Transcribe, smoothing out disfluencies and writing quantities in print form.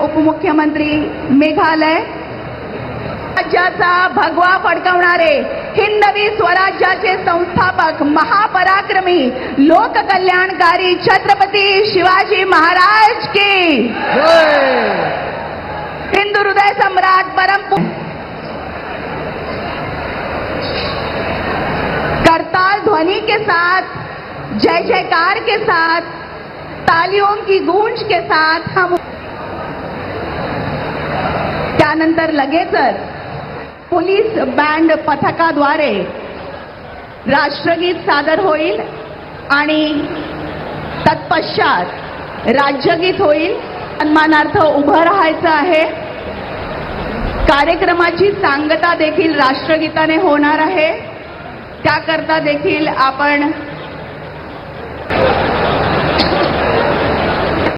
उपमुख्यमंत्री मेघालय, राज्याचा भगवा फडकवणारे हिंदवी स्वराज्याचे संस्थापक महापराक्रमी लोककल्याणकारी छत्रपती शिवाजी महाराज की हिंदू हृदय सम्राट करताल ध्वनि के साथ, जय जयकार के साथ, तालियों की गूंज के साथ हम त्यानंतर लगेचच पोलीस बँड पथकाद्वारे राष्ट्रगीत सादर होईल आणि तत्पश्चात राज्यगीत होईल. सन्मानार्थ उभं राहायचं आहे. कार्यक्रमाची सांगता देखील राष्ट्रगीताने होणार आहे. त्याकरता देखील आपण